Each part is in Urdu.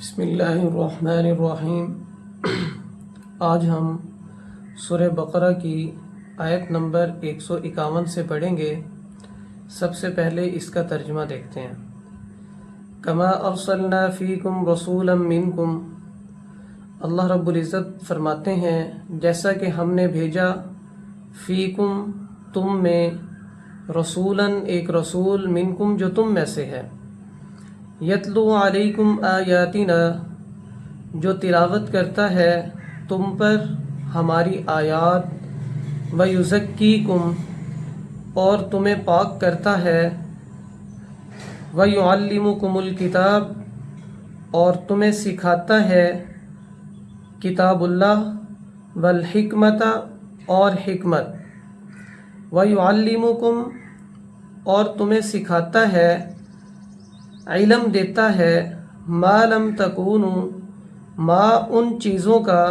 بسم اللہ الرحمن الرحیم۔ آج ہم سورہ بقرہ کی آیت نمبر 151 سے پڑھیں گے۔ سب سے پہلے اس کا ترجمہ دیکھتے ہیں۔ کما ارسلنا فیکم رسولا منکم، اللہ رب العزت فرماتے ہیں جیسا کہ ہم نے بھیجا فیکم تم میں، رسولا ایک رسول، منکم جو تم میں سے ہے، یتلو علیکم آیاتنا جو تلاوت کرتا ہے تم پر ہماری آیات، ویزکیکم اور تمہیں پاک کرتا ہے، ویعلمکم الکتاب اور تمہیں سکھاتا ہے کتاب اللہ، والحکمت اور حکمت، ویعلمکم اور تمہیں سکھاتا ہے، علم دیتا ہے، ما لم تکونوا ما ان چیزوں کا،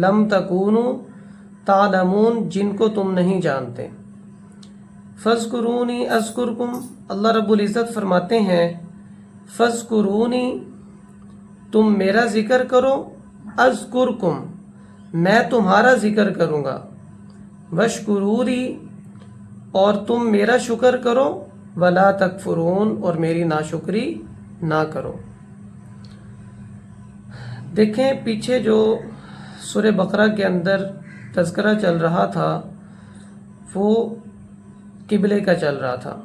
لم تکونوا تعلمون جن کو تم نہیں جانتے۔ فاذکرونی اذکرکم، اللہ رب العزت فرماتے ہیں فاذکرونی تم میرا ذکر کرو، اذکرکم میں تمہارا ذکر کروں گا، واشکرولی اور تم میرا شکر کرو، ولا تکفرون اور میری ناشکری نہ کرو۔ دیکھیں پیچھے جو سورہ بقرہ کے اندر تذکرہ چل رہا تھا وہ قبلے کا چل رہا تھا،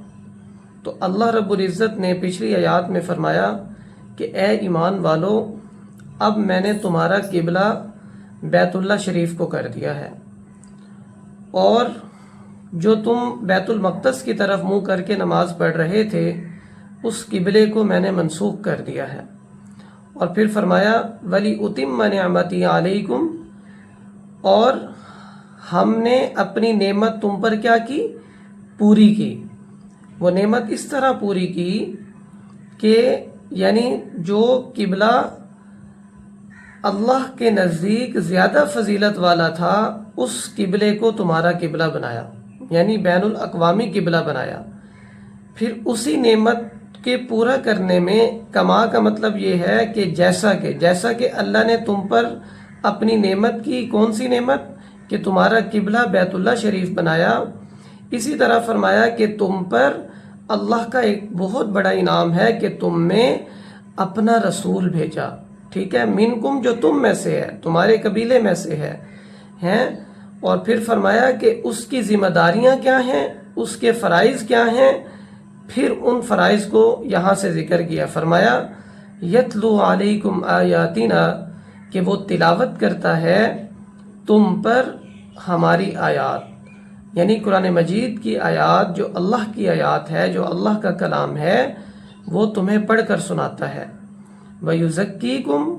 تو اللہ رب العزت نے پچھلی آیات میں فرمایا کہ اے ایمان والو، اب میں نے تمہارا قبلہ بیت اللہ شریف کو کر دیا ہے، اور جو تم بیت المقدس کی طرف منہ کر کے نماز پڑھ رہے تھے اس قبلے کو میں نے منسوخ کر دیا ہے۔ اور پھر فرمایا وَلِأُتِمَّ نِعْمَتِي عَلَيْكُمْ اور ہم نے اپنی نعمت تم پر کیا کی؟ پوری کی۔ وہ نعمت اس طرح پوری کی کہ یعنی جو قبلہ اللہ کے نزدیک زیادہ فضیلت والا تھا اس قبلے کو تمہارا قبلہ بنایا، یعنی بین الاقوامی قبلہ بنایا۔ پھر اسی نعمت کے پورا کرنے میں کما کا مطلب یہ ہے کہ جیسا کہ اللہ نے تم پر اپنی نعمت کی، کون سی نعمت؟ کہ تمہارا قبلہ بیت اللہ شریف بنایا، اسی طرح فرمایا کہ تم پر اللہ کا ایک بہت بڑا انعام ہے کہ تم میں اپنا رسول بھیجا، ٹھیک ہے، منکم جو تم میں سے ہے، تمہارے قبیلے میں سے ہے، اور پھر فرمایا کہ اس کی ذمہ داریاں کیا ہیں، اس کے فرائض کیا ہیں، پھر ان فرائض کو یہاں سے ذکر کیا، فرمایا یتلو علیکم آیاتنا کہ وہ تلاوت کرتا ہے تم پر ہماری آیات، یعنی قرآن مجید کی آیات، جو اللہ کی آیات ہے، جو اللہ کا کلام ہے، وہ تمہیں پڑھ کر سناتا ہے، ویزکیکم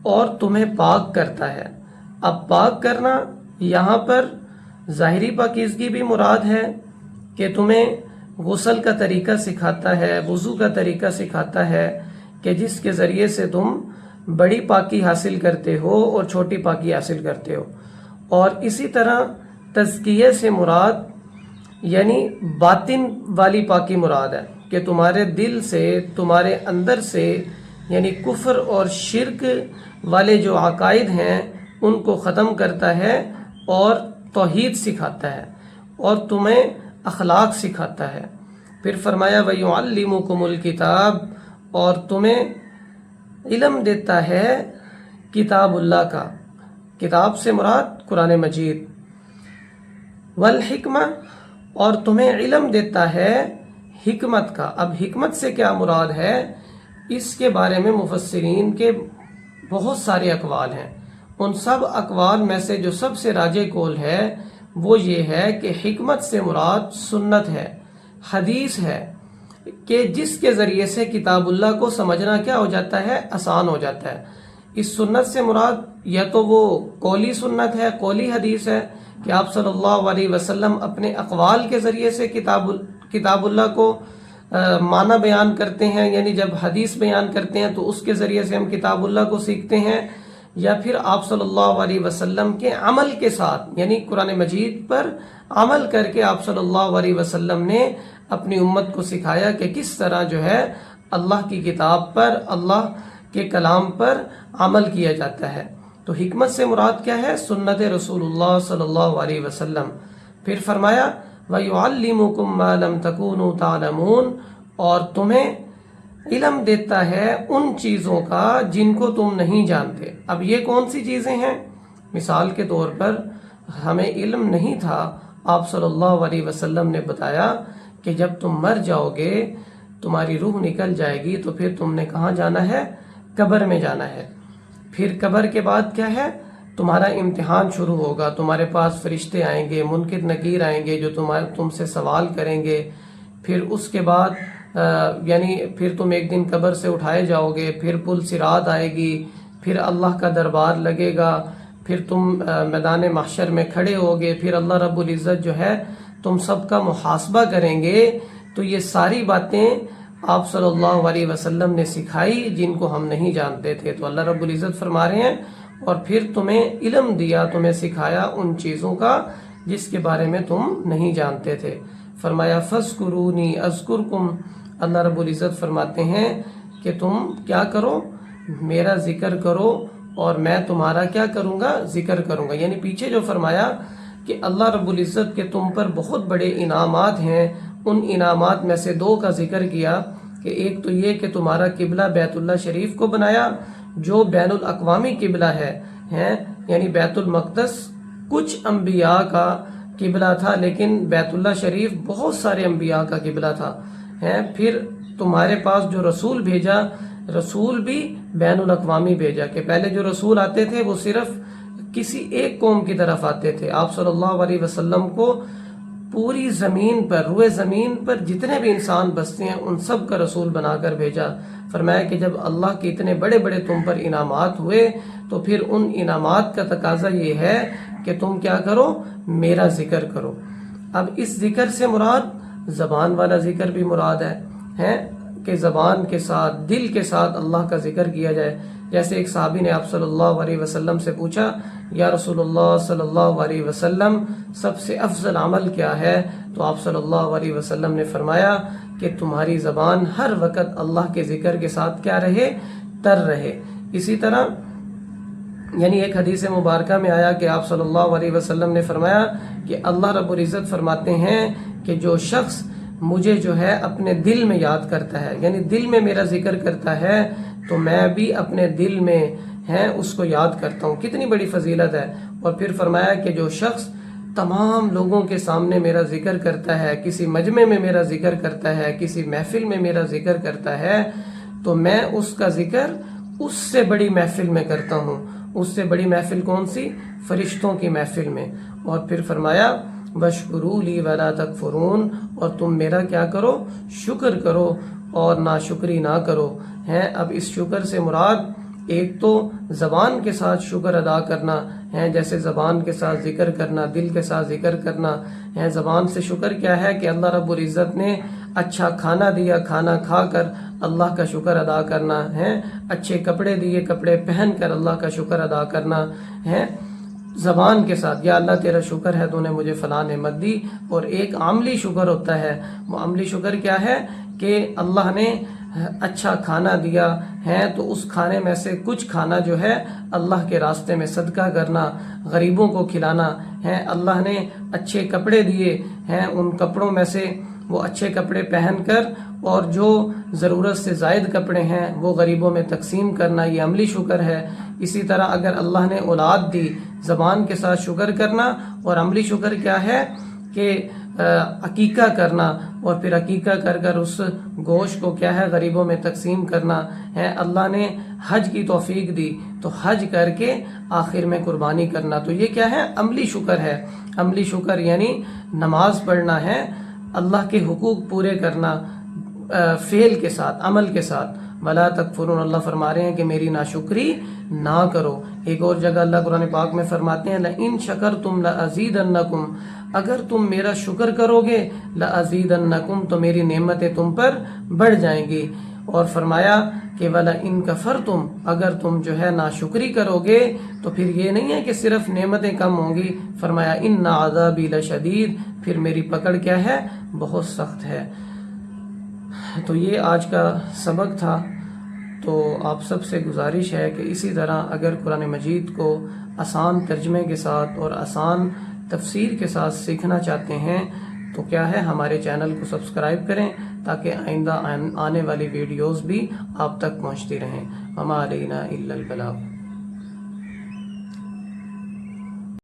اور تمہیں پاک کرتا ہے۔ اب پاک کرنا یہاں پر ظاہری پاکیزگی بھی مراد ہے کہ تمہیں غسل کا طریقہ سکھاتا ہے، وضو کا طریقہ سکھاتا ہے کہ جس کے ذریعے سے تم بڑی پاکی حاصل کرتے ہو اور چھوٹی پاکی حاصل کرتے ہو۔ اور اسی طرح تزکیے سے مراد یعنی باطن والی پاکی مراد ہے کہ تمہارے دل سے، تمہارے اندر سے، یعنی کفر اور شرک والے جو عقائد ہیں ان کو ختم کرتا ہے اور توحید سکھاتا ہے اور تمہیں اخلاق سکھاتا ہے۔ پھر فرمایا وَيُعَلِّمُكُمُ الْكِتَابَ اور تمہیں علم دیتا ہے کتاب اللہ کا، کتاب سے مراد قرآن مجید، والحکمہ اور تمہیں علم دیتا ہے حکمت کا۔ اب حکمت سے کیا مراد ہے، اس کے بارے میں مفسرین کے بہت سارے اقوال ہیں۔ ان سب اقوال میں سے جو سب سے راجح قول ہے وہ یہ ہے کہ حکمت سے مراد سنت ہے، حدیث ہے، کہ جس کے ذریعے سے کتاب اللہ کو سمجھنا کیا ہو جاتا ہے، آسان ہو جاتا ہے۔ اس سنت سے مراد یا تو وہ قولی سنت ہے، قولی حدیث ہے کہ آپ صلی اللہ علیہ وسلم اپنے اقوال کے ذریعے سے کتاب اللہ کو معنی بیان کرتے ہیں، یعنی جب حدیث بیان کرتے ہیں تو اس کے ذریعے سے ہم کتاب اللہ کو سیکھتے ہیں، یا پھر آپ صلی اللہ علیہ وسلم کے عمل کے ساتھ، یعنی قرآن مجید پر عمل کر کے آپ صلی اللہ علیہ وسلم نے اپنی امت کو سکھایا کہ کس طرح جو ہے اللہ کی کتاب پر، اللہ کے کلام پر عمل کیا جاتا ہے۔ تو حکمت سے مراد کیا ہے؟ سنت رسول اللہ صلی اللہ علیہ وسلم۔ پھر فرمایا وَيُعَلِّمُكُم مَّا لَمْ تَكُونُوا تَعْلَمُونَ، اور تمہیں علم دیتا ہے ان چیزوں کا جن کو تم نہیں جانتے۔ اب یہ کون سی چیزیں ہیں؟ مثال کے طور پر ہمیں علم نہیں تھا، آپ صلی اللہ علیہ وسلم نے بتایا کہ جب تم مر جاؤ گے، تمہاری روح نکل جائے گی، تو پھر تم نے کہاں جانا ہے؟ قبر میں جانا ہے۔ پھر قبر کے بعد کیا ہے؟ تمہارا امتحان شروع ہوگا، تمہارے پاس فرشتے آئیں گے، منکر نکیر آئیں گے جو تم سے سوال کریں گے۔ پھر اس کے بعد یعنی پھر تم ایک دن قبر سے اٹھائے جاؤ گے، پھر پل صراط آئے گی، پھر اللہ کا دربار لگے گا، پھر تم میدان محشر میں کھڑے ہوگے، پھر اللہ رب العزت جو ہے تم سب کا محاسبہ کریں گے۔ تو یہ ساری باتیں آپ صلی اللہ علیہ وسلم نے سکھائی جن کو ہم نہیں جانتے تھے۔ تو اللہ رب العزت فرما رہے ہیں اور پھر تمہیں علم دیا، تمہیں سکھایا ان چیزوں کا جس کے بارے میں تم نہیں جانتے تھے۔ فرمایا فَاذْكُرُونِي أَذْكُرْكُمْ، اللہ رب العزت فرماتے ہیں کہ تم کیا کرو؟ میرا ذکر کرو اور میں تمہارا کیا کروں گا؟ ذکر کروں گا۔ یعنی پیچھے جو فرمایا کہ اللہ رب العزت کے تم پر بہت بڑے انعامات ہیں، ان انعامات میں سے دو کا ذکر کیا کہ ایک تو یہ کہ تمہارا قبلہ بیت اللہ شریف کو بنایا جو بین الاقوامی قبلہ ہے، یعنی بیت المقدس کچھ انبیاء کا قبلہ تھا، لیکن بیت اللہ شریف بہت سارے انبیاء کا قبلہ تھا۔ پھر تمہارے پاس جو رسول بھیجا، رسول بھی بین الاقوامی بھیجا، کہ پہلے جو رسول آتے تھے وہ صرف کسی ایک قوم کی طرف آتے تھے۔ آپ صلی اللہ علیہ وسلم کو پوری زمین پر، روئے زمین پر جتنے بھی انسان بستے ہیں ان سب کا رسول بنا کر بھیجا۔ فرمایا کہ جب اللہ کے اتنے بڑے بڑے تم پر انعامات ہوئے تو پھر ان انعامات کا تقاضا یہ ہے کہ تم کیا کرو؟ میرا ذکر کرو۔ اب اس ذکر سے مراد زبان والا ذکر بھی مراد ہے کہ زبان کے ساتھ، دل کے ساتھ اللہ کا ذکر کیا جائے۔ جیسے ایک صحابی نے آپ صلی اللہ علیہ وسلم سے پوچھا یا رسول اللہ صلی اللہ علیہ وسلم سب سے افضل عمل کیا ہے؟ تو آپ صلی اللہ علیہ وسلم نے فرمایا کہ تمہاری زبان ہر وقت اللہ کے ذکر کے ساتھ کیا رہے؟ تر رہے۔ اسی طرح یعنی ایک حدیث مبارکہ میں آیا کہ آپ صلی اللہ علیہ وسلم نے فرمایا کہ اللہ رب العزت فرماتے ہیں کہ جو شخص مجھے جو ہے اپنے دل میں یاد کرتا ہے، یعنی دل میں میرا ذکر کرتا ہے، تو میں بھی اپنے دل میں اس کو یاد کرتا ہوں۔ کتنی بڑی فضیلت ہے۔ اور پھر فرمایا کہ جو شخص تمام لوگوں کے سامنے میرا ذکر کرتا ہے، کسی مجمع میں میرا ذکر کرتا ہے، کسی محفل میں میرا ذکر کرتا ہے، تو میں اس کا ذکر اس سے بڑی محفل میں کرتا ہوں۔ اس سے بڑی محفل کون سی؟ فرشتوں کی محفل میں۔ اور پھر فرمایا وَاشْكُرُوا لِي وَلَا تَكْفُرُونَ، اور تم میرا کیا کرو؟ شکر کرو اور ناشکری نہ کرو۔ اب اس شکر سے مراد ایک تو زبان کے ساتھ شکر ادا کرنا ہے، جیسے زبان کے ساتھ ذکر کرنا، دل کے ساتھ ذکر کرنا ہے۔ زبان سے شکر کیا ہے کہ اللہ رب العزت نے اچھا کھانا دیا، کھانا کھا کر اللہ کا شکر ادا کرنا ہے۔ اچھے کپڑے دیے، کپڑے پہن کر اللہ کا شکر ادا کرنا ہے زبان کے ساتھ۔ یا اللہ تیرا شکر ہے تو نے مجھے فلاں نعمت دی۔ اور ایک عملی شکر ہوتا ہے۔ وہ عملی شکر کیا ہے کہ اللہ نے اچھا کھانا دیا ہے تو اس کھانے میں سے کچھ کھانا جو ہے اللہ کے راستے میں صدقہ کرنا، غریبوں کو کھلانا ہے۔ اللہ نے اچھے کپڑے دیے ہیں، ان کپڑوں میں سے وہ اچھے کپڑے پہن کر اور جو ضرورت سے زائد کپڑے ہیں وہ غریبوں میں تقسیم کرنا، یہ عملی شکر ہے۔ اسی طرح اگر اللہ نے اولاد دی، زبان کے ساتھ شکر کرنا، اور عملی شکر کیا ہے کہ عقیقہ کرنا، اور پھر عقیقہ کر کر اس گوشت کو کیا ہے غریبوں میں تقسیم کرنا ہے۔ اللہ نے حج کی توفیق دی تو حج کر کے آخر میں قربانی کرنا، تو یہ کیا ہے؟ عملی شکر ہے۔ عملی شکر یعنی نماز پڑھنا ہے، اللہ کے حقوق پورے کرنا فعل کے ساتھ، عمل کے ساتھ۔ وَلَا تَكْفُرُونَ، اللہ فرما رہے ہیں کہ میری ناشکری نہ کرو۔ ایک اور جگہ اللہ قرآن پاک میں فرماتے ہیں لَإِن شَكَرْتُمْ لَأَزِيدَنَّكُمْ، اگر تم میرا شکر کرو گے لَأَزِيدَنَّكُمْ، تو میری نعمتیں تم پر بڑھ جائیں گی۔ اور فرمایا کہ وَلَئِن كَفَرْتُمْ، اگر تم جو ہے ناشکری کرو گے تو پھر یہ نہیں ہے کہ صرف نعمتیں کم ہوں گی، فرمایا إِنَّ عَذَابِي لَشَدِيدٌ، پھر میری پکڑ کیا ہے؟ بہت سخت ہے۔ تو یہ آج کا سبق تھا۔ تو آپ سب سے گزارش ہے کہ اسی طرح اگر قرآن مجید کو آسان ترجمے کے ساتھ اور آسان تفسیر کے ساتھ سیکھنا چاہتے ہیں تو کیا ہے ہمارے چینل کو سبسکرائب کریں تاکہ آئندہ آنے والی ویڈیوز بھی آپ تک پہنچتی رہیں۔ وما علینا الا البلاغ۔